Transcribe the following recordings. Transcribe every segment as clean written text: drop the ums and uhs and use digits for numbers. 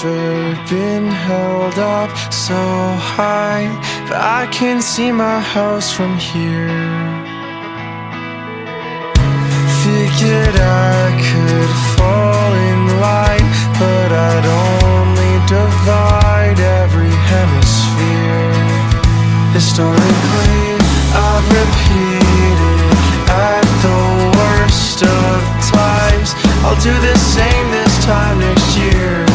never been held up so high, but I can see my house from here. Figured I could fall in line, but I'd only divide every hemisphere. Historically, I've repeated at the worst of times. I'll do the same this time next year.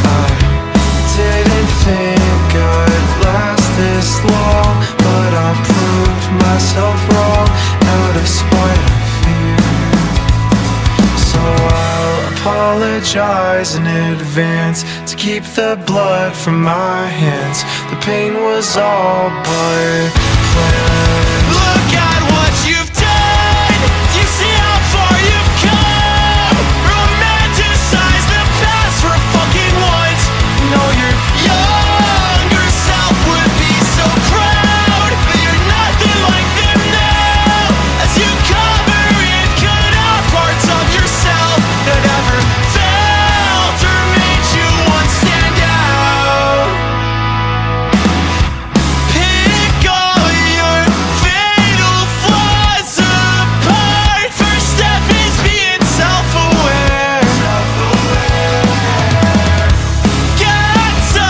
I didn't think I'd last this long, but I proved myself wrong out of spite and fear. So I'll apologize in advance to keep the blood from my hands. The pain was all but planned. Look at what you've done. Do you see how far you've come? Romanticize the past for fucking once. Know your younger self would be so proud, but you're nothing like them now. As you cover and cut off parts of yourself that ever felt or made you once stand out. Pick all your fatal flaws apart. First step is being self-aware. Got so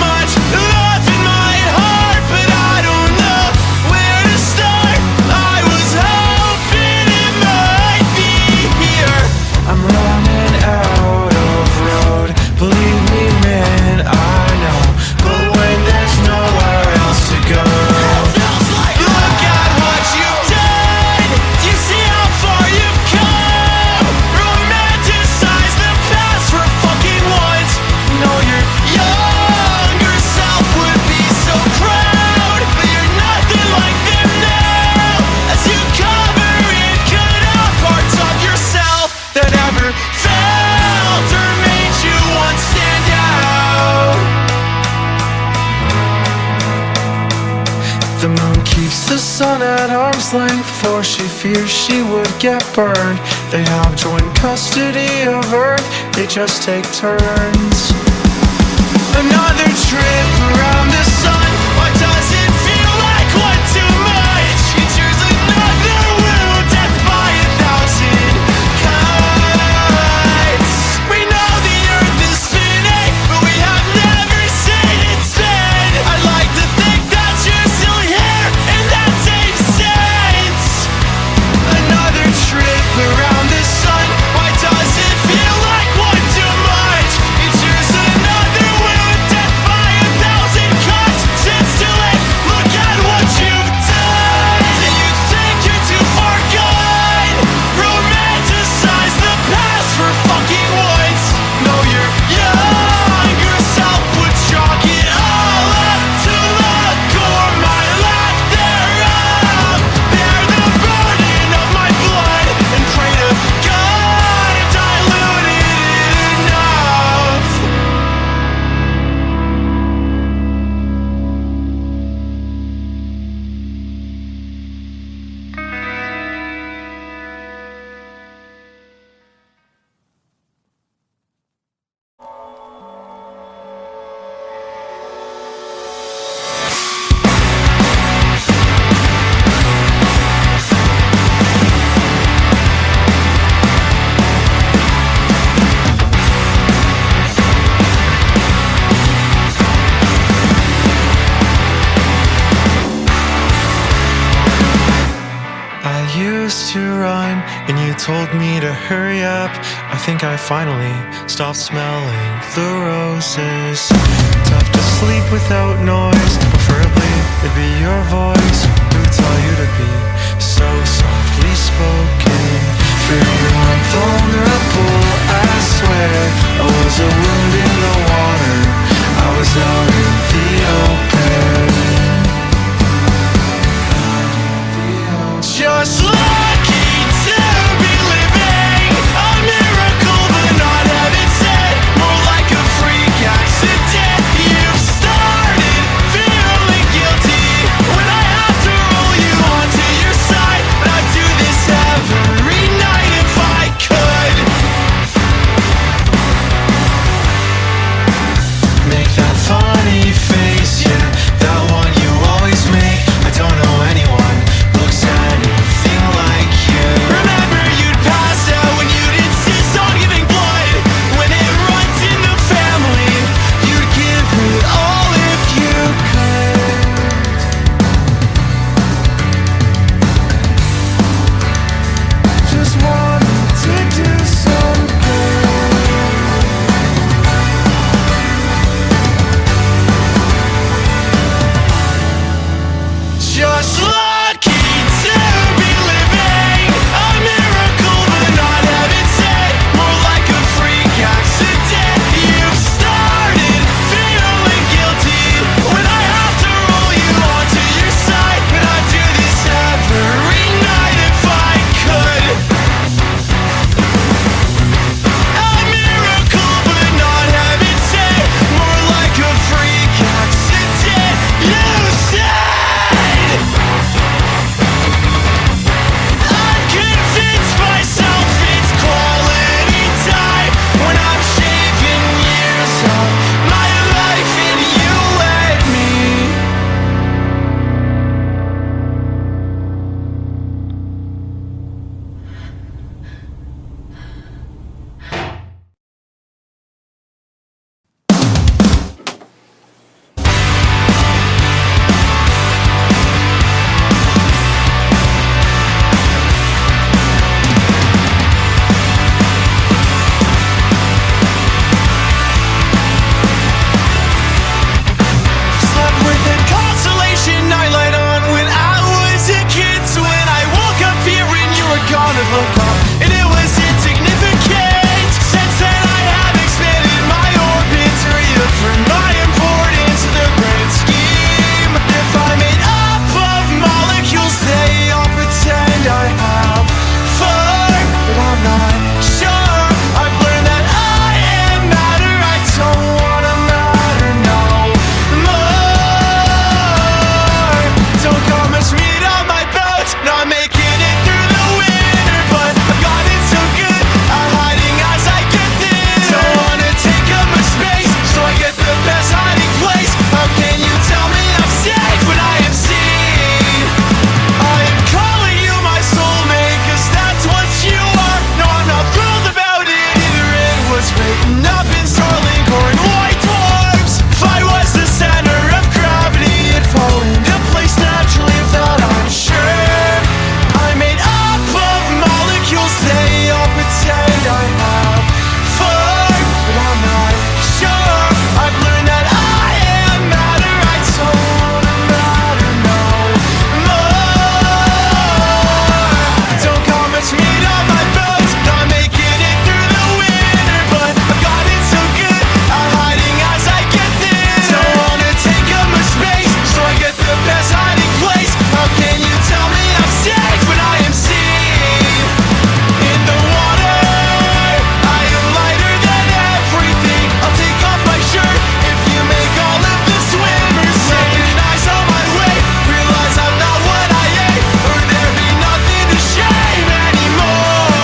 much love in my heart, but I don't know where to start. I was hoping it might be here. I'm running out of road, believe me man, I know. But when there's nowhere else to go, Look at what you've done. Do you see how far you've come? Romanticize the past for fucking once. Know your younger self would be so proud, but you're nothing like them now. As you cover and cut off parts of yourself that ever felt or made you once stand out. the moon keeps the sun at arm's length, for she fears she would get burned. They have joint custody of Earth, they just take turns. Another trip around the sun, why does it feel like one too much? It's yours another wound, death by 1,000 cuts. We know the earth is spinning, but we have never seen it spin. I'd like to think that you're still here in that same sense. Another trip around the sun, why does it feel like one too much? It's yours another wound, death by 1,000 cuts. Sit still and look at what you've done. Do you think you're too far gone? Romanticize the past for fucking once. Know your younger self would chalk it all up to luck or my lack thereof. Bear the burden of my blood and pray to God if diluted enough. I used to run, and you told me to hurry up. I think I finally stopped smelling the roses. Tough to sleep without noise, preferably it'd be your voice. Who taught you to be so softly spoken? Fear you're vulnerable, I swear. I was a wound in the water, I was out in the open. Just lucky to be living, a miracle but not heaven sent, more like a freak accident. You started feeling guilty when I just lucky to be living. A miracle, but not heaven sent. More like a freak accident. You started feeling guilty when I have to roll you onto your side. And I'd do this every night if I could. A miracle, but not heaven sent. More like a freak accident. You said I've convinced myself it's quality time when I'm shaving years off my life and you let me. Slept with a consolation nightlight on when I was a kid. So when I woke up here and you were gone, I'd look up and it was insignificant. Since then I have expanded my orbits, reaffirmed my importance in the grand scheme. If I'm made up of molecules, they all pretend I have fun, but I'm not sure. I've learned that I am matter. I don't wanna matter no more. Don't got much meat on my boat, not making it through the winter, but I've gotten so good at hiding as I get thin. Don't wanna take up much space, so I get the best hiding place. How can you tell me I'm safe when I am seen? I am calling you my soulmate, cause that's what you are. No, I'm not thrilled about it either. It was written up in Starlink or in white dwarfs. If I was the center of gravity, it'd fall into place naturally. If not, I'm sure I'm made up of molecules. They all pretend I have fun, but I'm not sure. I've learned that I am matter. I don't wanna matter no more. Don't got much meat on my boat, not making it through the winter, but I've gotten so good at hiding as I get thin. Don't wanna take up much space, so I get the best hiding place. How can you tell me I'm safe when I am seen? In the water, I am lighter than everything. I'll take off my shirt if you make all of the swimmers recognize on my way. Realize I'm not what I ate, or there be nothing to shame anymore.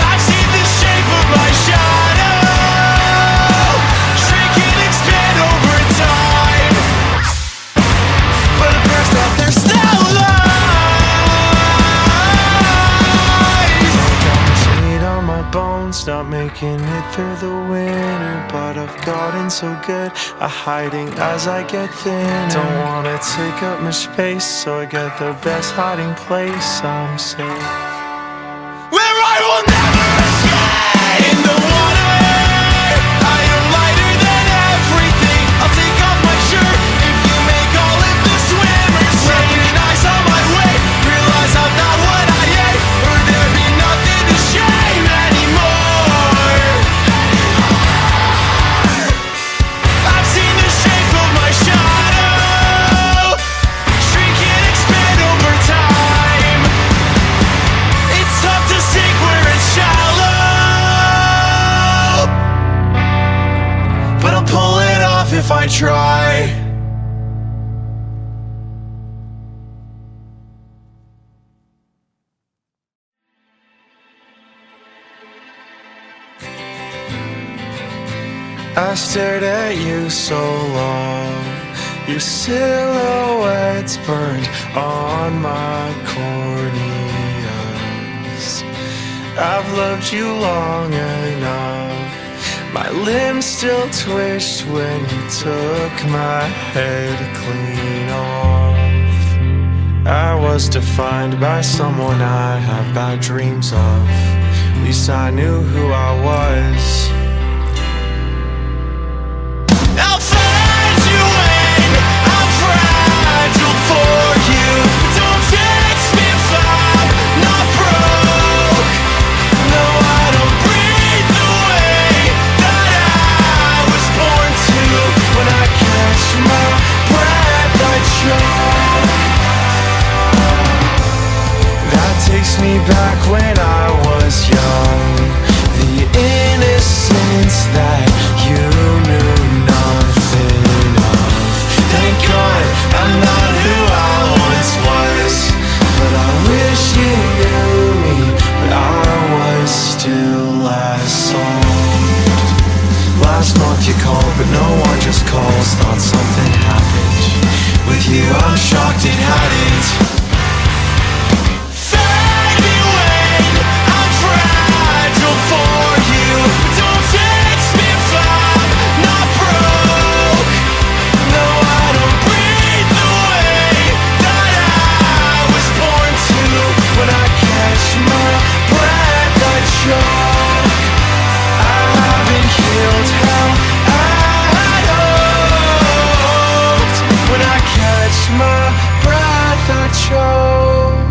I've seen the shape of my shadow shrink and expand over time, but it burns out their still lies. Got much meat on my bones, not making it through the winter, but I've gotten so good at hiding as I get thin. Don't wanna take up much space, so I get the best hiding place. I'm safe where I will never escape. In the water, I am lighter than everything. I'll take off my shirt if you make all of the swimmers recognize on my way. Realize I'm not what I ate, or there be nothing to shame anymore. I've seen the shape of my shadow shrink and expand over time. It's tough to sink where it's shallow, but I'll pull it off if I try. I stared at you so long, your silhouette's burned on my corneas. I've loved you long enough. My limbs still twitched when you took my head clean off. I was defined by someone I have bad dreams of. At least I knew who I was. I'll find you when I'm fragile for you. Don't fix me if I'm not broke. No, I don't breathe the way that I was born to. When I catch my breath, I choke. That takes me back when I was young. The innocence that you knew nothing of. Thank God I'm not who I once was. But I wish you knew me, but I was still as soft. Last month you called, but no one just calls. Thought something happened. With you I'm shocked it hadn't. Find me when I'm fragile for you. Don't fix me if I'm not broke. No, I don't breathe the way that I was born to. When I catch my breath I choke. I haven't healed how I had hoped. When I catch my breath I choke.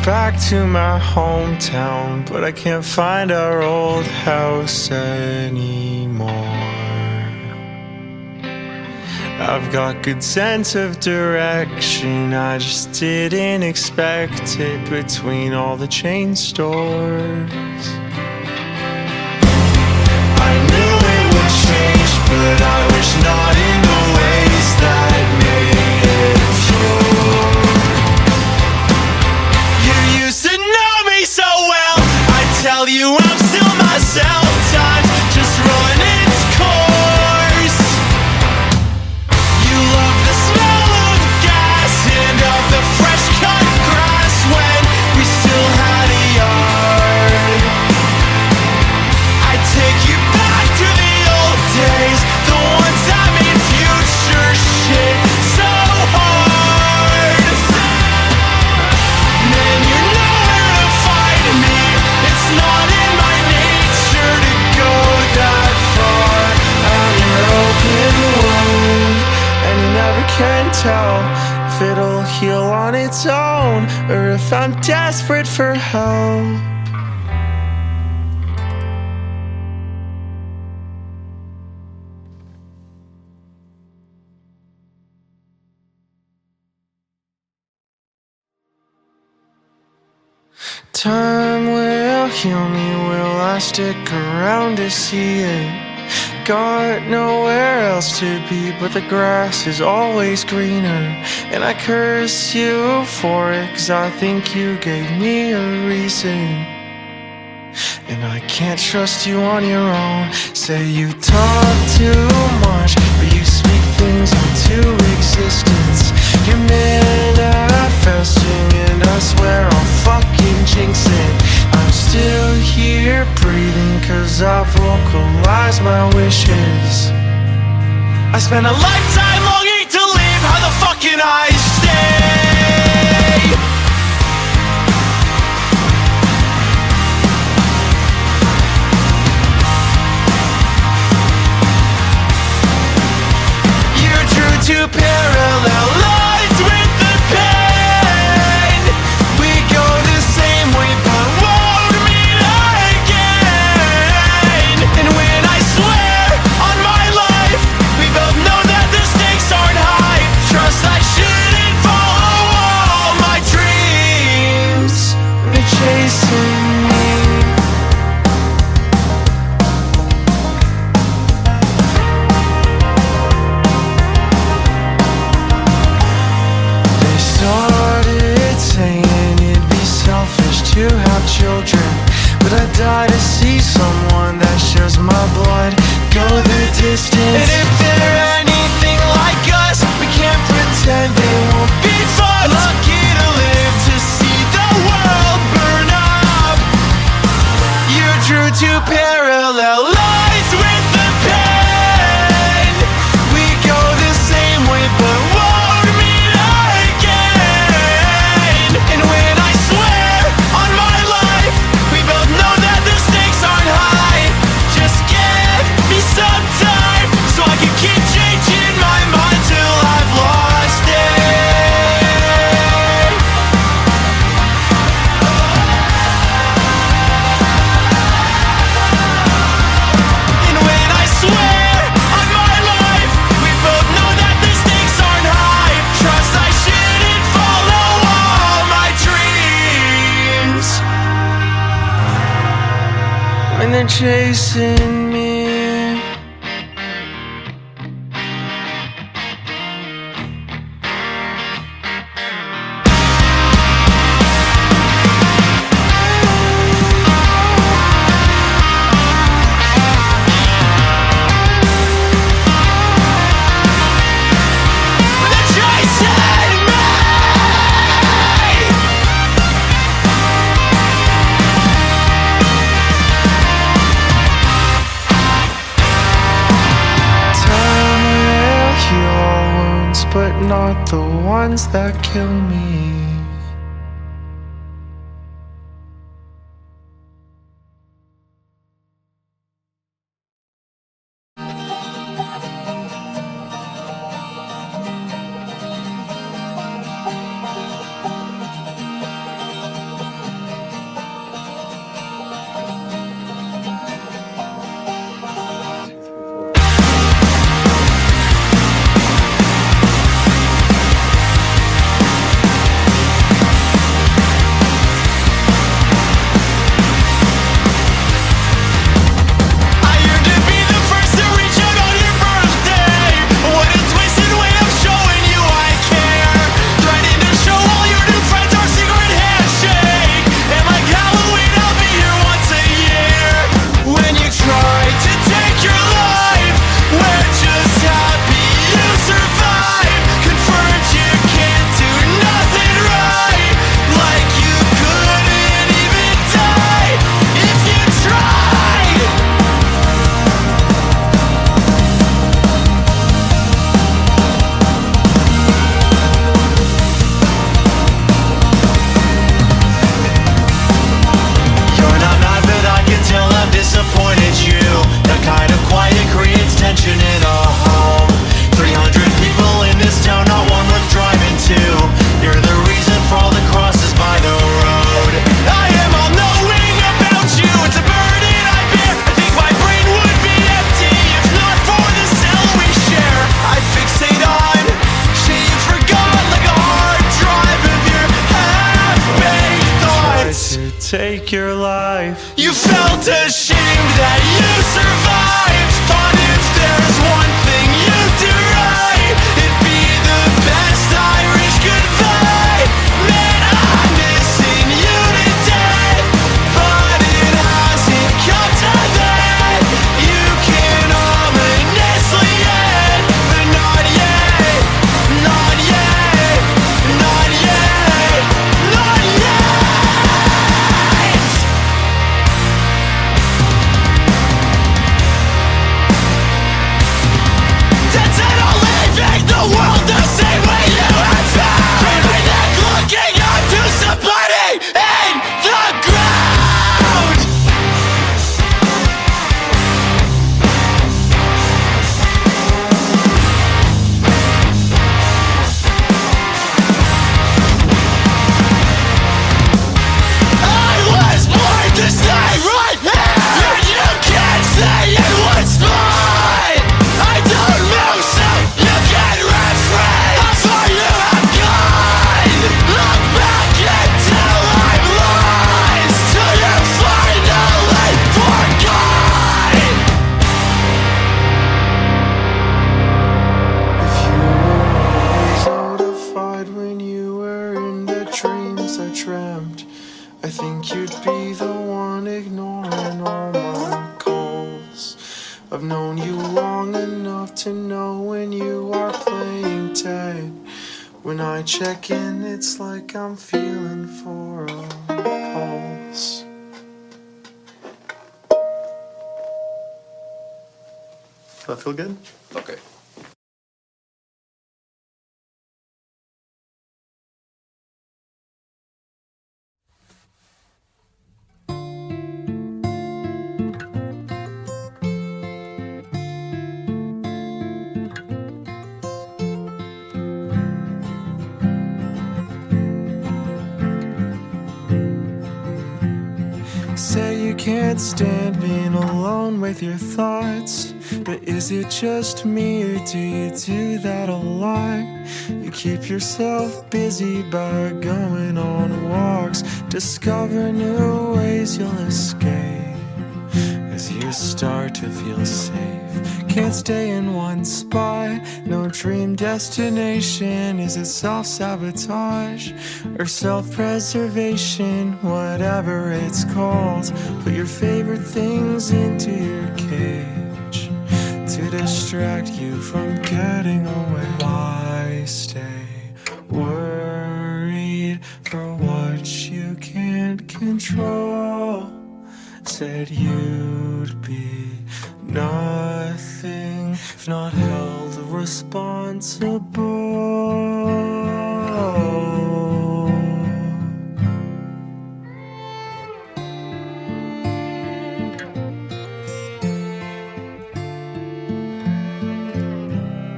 Back to my hometown, but I can't find our old house anymore. I've got good sense of direction, I just didn't expect it between all the chain stores. I knew it would change, but I wish not in the ways that made it pure. You used to know me so well. I tell you I'm still myself. Time just run its course. You love the smell of gas and of the fresh cut grass when we still had a yard. I take you back to the old days, the ones that made future shit so hard. Man, you're nowhere to find me. It's not in my nature to go that far. I'm your open wound, and you never can tell if it'll heal on its own or if I'm desperate for help. Time will heal me, will I stick around to see it? Got nowhere else to be, but the grass is always greener. And I curse you for it, 'cause I think you gave me a reason. And I can't trust you on your own. Say you talk too much, but you speak things into existence. You're manifesting, and I swear I'll fucking jinx it. I'm still here breathing, 'cause I vocalize my wishes. I spent a lifetime longing to leave. How the fuck can I stay? You drew two parallel lines with the pen. We go the same way but won't meet again. distance. And if they're anything like us, we can't pretend they won't be fun. Lucky to live to see the world burn up. You're true to parallel lines with the pen. We go the same way but won't meet again. And when I swear on my life, we both know that the stakes aren't high. Just give me some time so I can keep changing my mind till I've lost it. And when I swear on my life, we both know that the stakes aren't high. Trust I shouldn't follow all my dreams when they're chasing me. They're chasing me. Time will heal all wounds, but not the ones that kill me. I yearn to be the first to reach out on your birthday. What a twisted way of showing you I care. Threatening to show all your new friends our secret handshake. And like Halloween, I'll be here once a year. When you try to take your life, we're just happy you survive. Confirmed you can't do nothing right. Like you couldn't even die if you tried. You're not mad, but I can tell I've disappointed you. The kind of quiet creates tension in a home. 300 people in this town, not one worth driving to. You're the reason for all the crosses by the road. I am all knowing about you. It's a burden I bear. I think my brain would be empty if not for the cell we share. I fixate on shit you forgot, like a hard drive of your half-baked thoughts. To take your life, you felt ashamed that you survived. Thought if there's one thing you do right, it'd be the best Irish goodbye. Man, I'm missing you to death, but it hasn't come to that. You can ominously end, but not yet, not yet, not yet, not yet. I've known you long enough to know when you are playing dead. When I check in, it's like I'm feeling for a pulse. Does that feel good? Okay. Say you can't stand being alone with your thoughts, but is it just me or do you do that a lot? You keep yourself busy by going on walks, discover new ways you'll escape as you start to feel safe. Can't stay in one spot, no dream destination. Is it self-sabotage or self-preservation? Whatever it's called, put your favorite things into your cage to distract you from getting away. Why stay worried for what you can't control? Said you'd be nothing if not held responsible.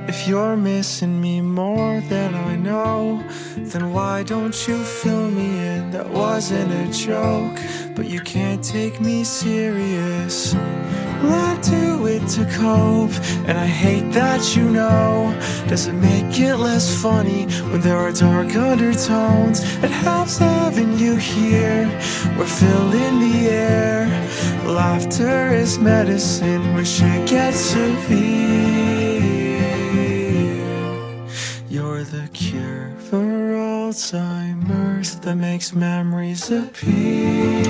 If you're missing me more than I know, then why don't you fill me in? That wasn't a joke, but you can't take me serious. Well, I do it to cope, and I hate that you know. Does it make it less funny when there are dark undertones? It helps having you here. We're filling the air. Laughter is medicine when shit gets severe. You're the cure for Alzheimer's that makes memories appear.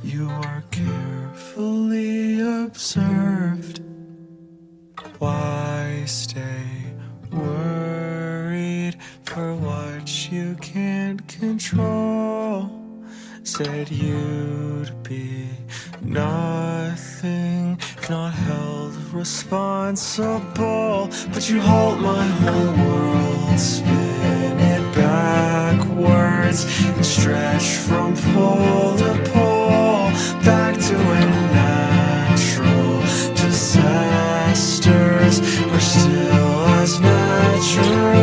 You are carefully observed. Why stay worried for what you can't control? Said you'd be nothing if not held responsible, but you halt my whole world, spin it backwards and stretch from pole to pole, back to a natural disasters. We're still as natural.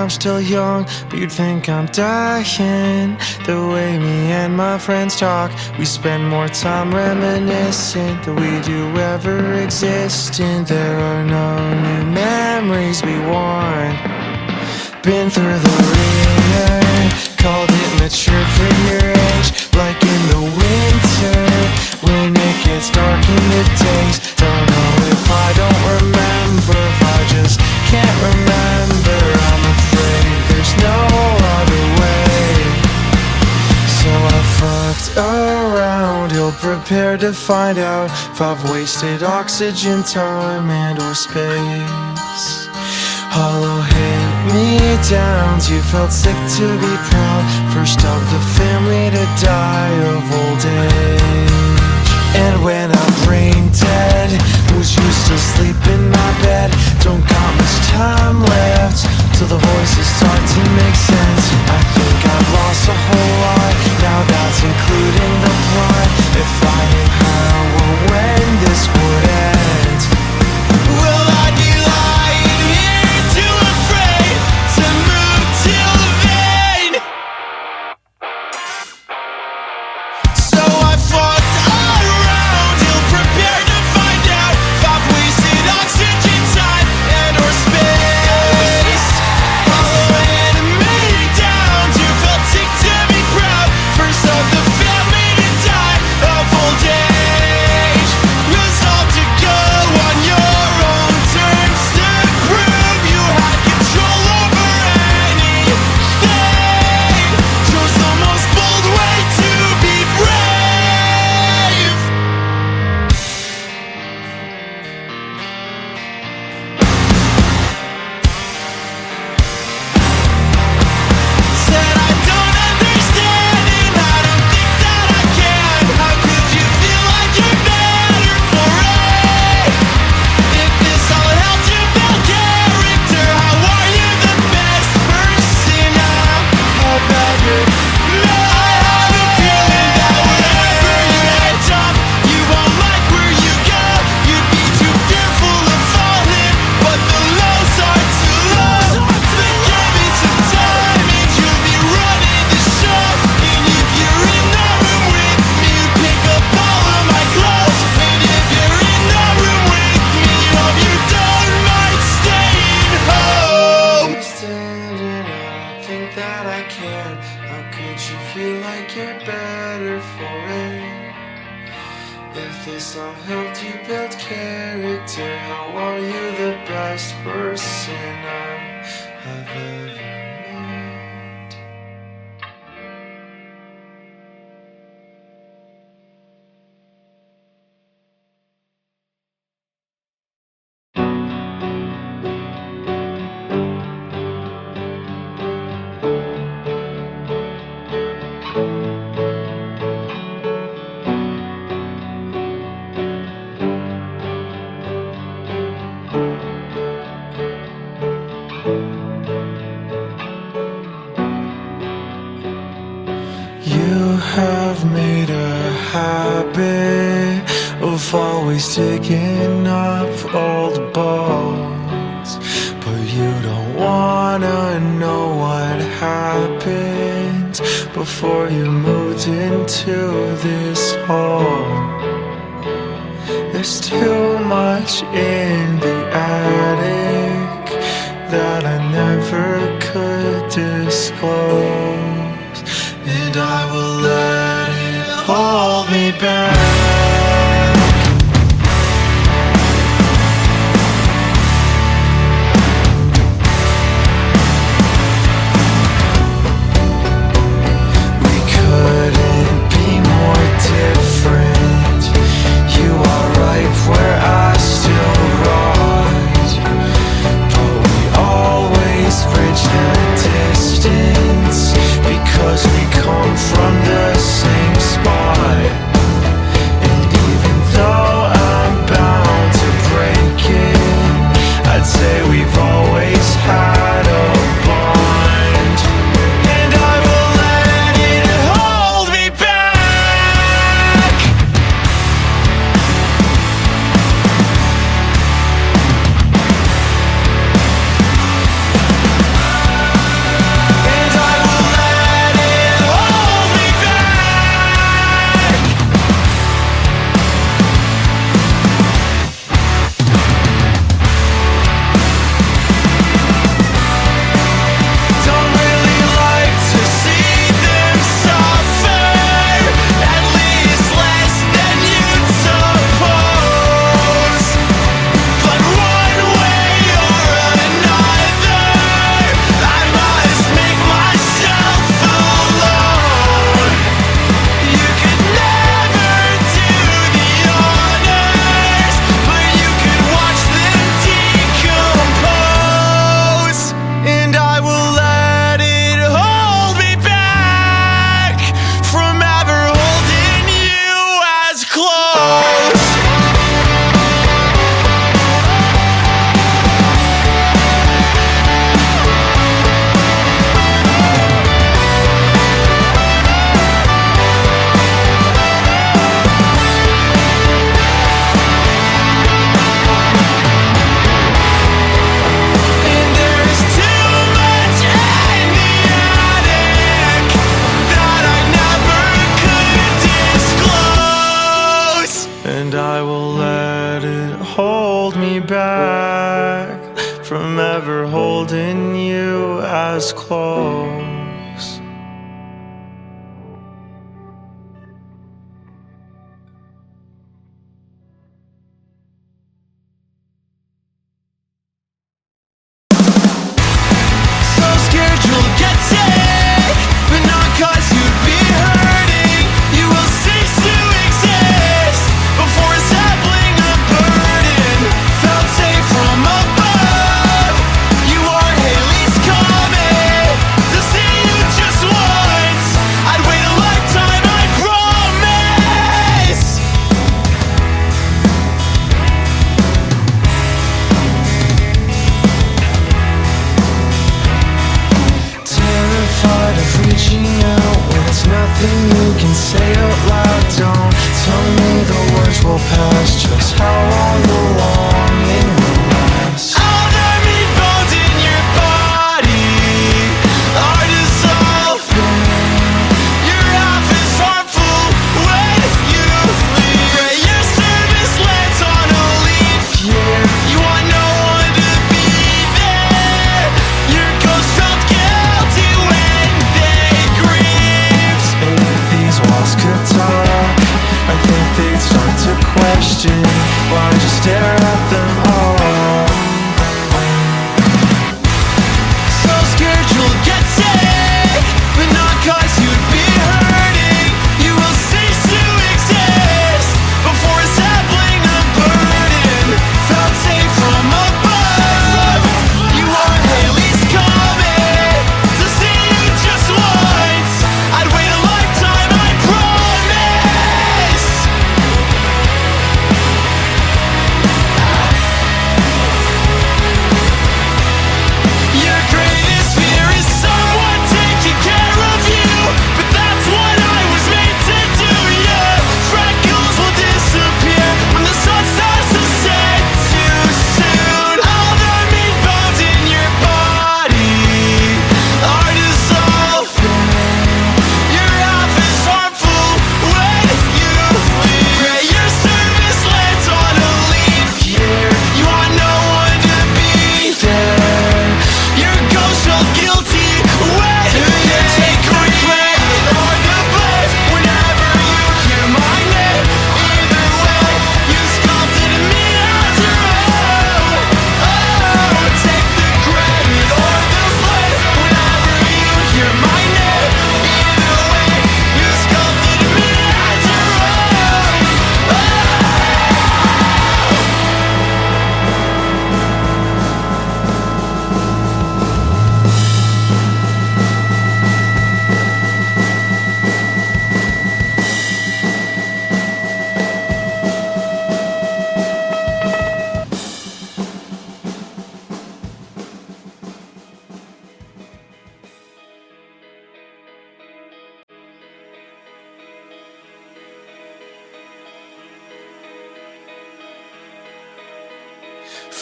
Still young, but you'd think I'm dying. The way me and my friends talk, we spend more time reminiscing than we do ever existing. There are no new memories we want, been through the ringer, called it mature for your age. Like in the winter, when it gets dark in the days. Don't know if I don't remember, if I just can't remember. I'm afraid there's no other way. So I fucked around, ill prepared to find out if I've wasted oxygen, time and or space. Hollow hit me down, you felt sick to be proud. First of the family to die of old age. And when I'm brain dead, was used to sleep in my bed. Don't got much time left till the voices start to make sense. I think I've lost a whole lot, now that's including the plot. If I knew how or when this would end, Will I be lying here too afraid to move till the vein? So I fucked around, ill prepared to find out if I've wasted oxygen, time and or space. Hollow hit me down, you felt sick to be proud. First of the family to die of old age. Resolved to go on your own terms to prove you had control over anything. Chose the most bold way to be brave. Said I don't understand and I don't think that I can. How could you feel like you're better for it? If this all helped you build character, how are you the best person I've ever met? I have a feeling that wherever you end up, you won't like where you go. You'd be too fearful of falling, but the lows are too low. Then give me some time and you'll be running the show. And if you're in the room with me, pick up all of my clothes. And if you're in the room with me, hope you don't mind staying home. standing, I don't think that I can. How could you feel like you're better for it? If this all helped you build character, how are you the best person I have ever met? You have made a habit of always digging up old bones, but you don't wanna know what happened before you moved into this home. There's too much in the attic that I never could disclose, and I will let it hold me back. We couldn't be more different. You are right where I still ride, but we always bridge the distance because we come from the same spot.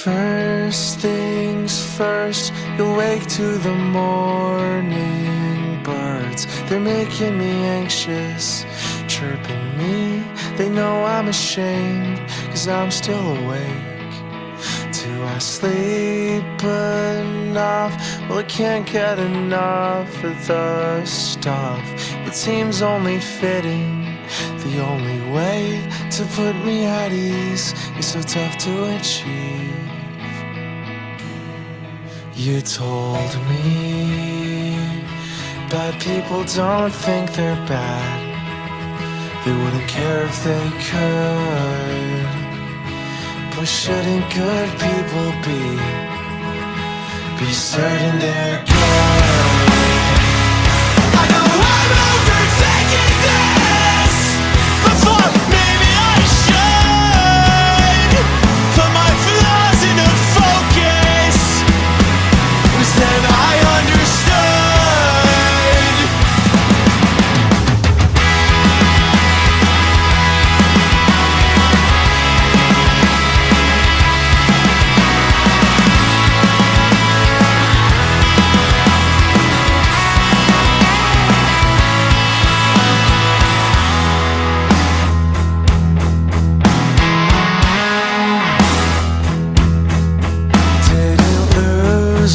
First things first, you'll wake to the morning birds. They're making me anxious, chirping me. They know I'm ashamed, 'cause I'm still awake. Do I sleep enough? Well, I can't get enough of the stuff. It seems only fitting. The only way to put me at ease is so tough to achieve. You told me bad people don't think they're bad. They wouldn't care if they could. But shouldn't good people be certain they're good? I know I'm overthinking this, but fuck, maybe I should put my flaws into focus, 'cause then I understood.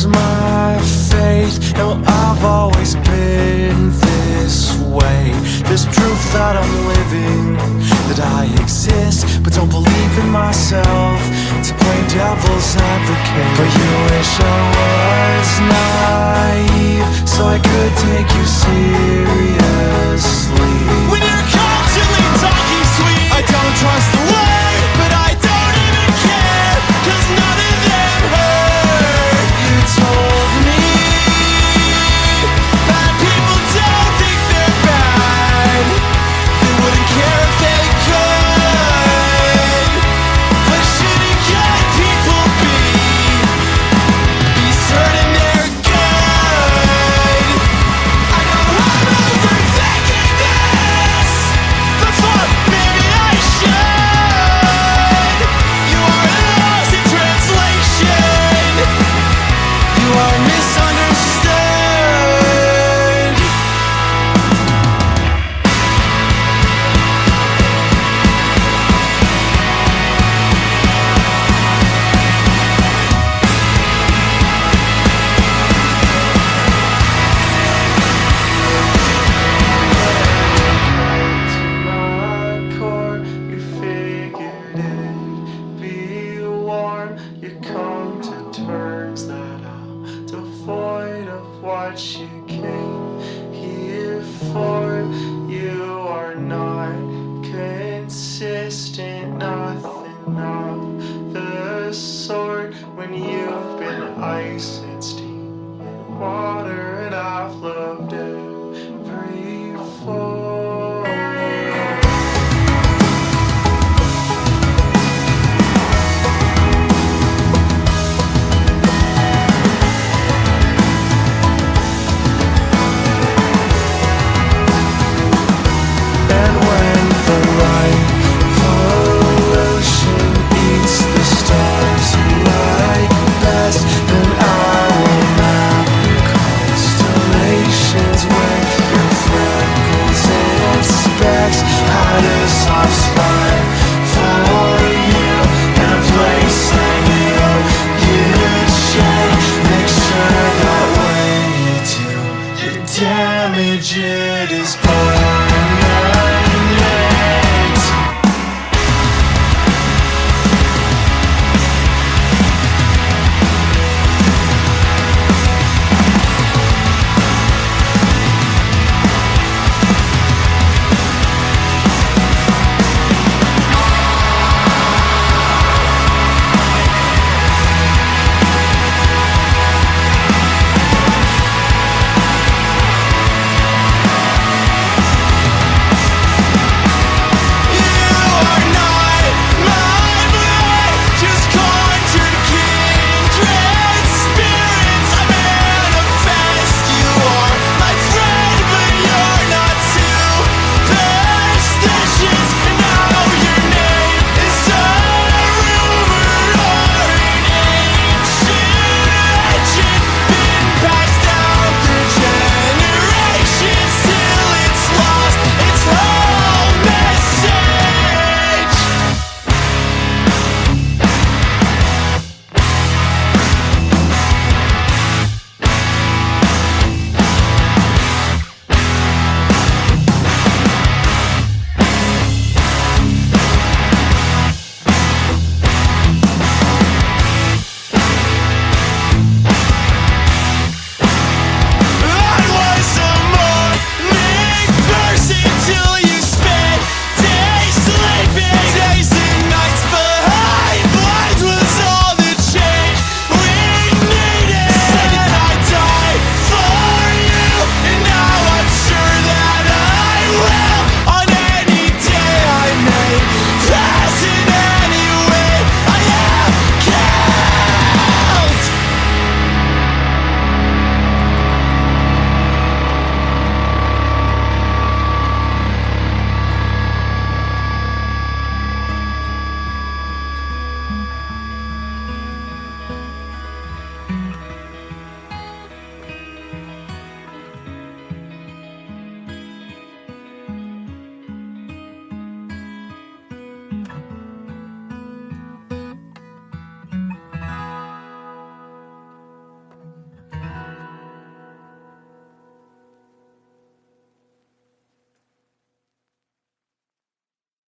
My faith, no, I've always been this way. There's proof that I'm living, that I exist, but don't believe in myself to play devil's advocate. But you wish I was naive, so I could take you seriously. When you're constantly talking sweet, I don't trust the word, but I don't even care, 'cause none of them hurt. You told me Bad people don't think they're bad. They wouldn't care if they could. But shouldn't good people be certain they're good? I know I'm overthinking this, but fuck, maybe I should. You are lost in translation. You are misunderstood. to my core, you figured it'd be warm. You come to terms that I'm devoid of what you came here for. You are not consistent, nothing of the sort. When you've been ice and steam and water, and I've loved every form. And when the light pollution eats the stars you like best, then I will map your constellations with your freckles and specks. Had a soft spot for you in a place I knew you'd share. Make sure that when you do, the damage it is.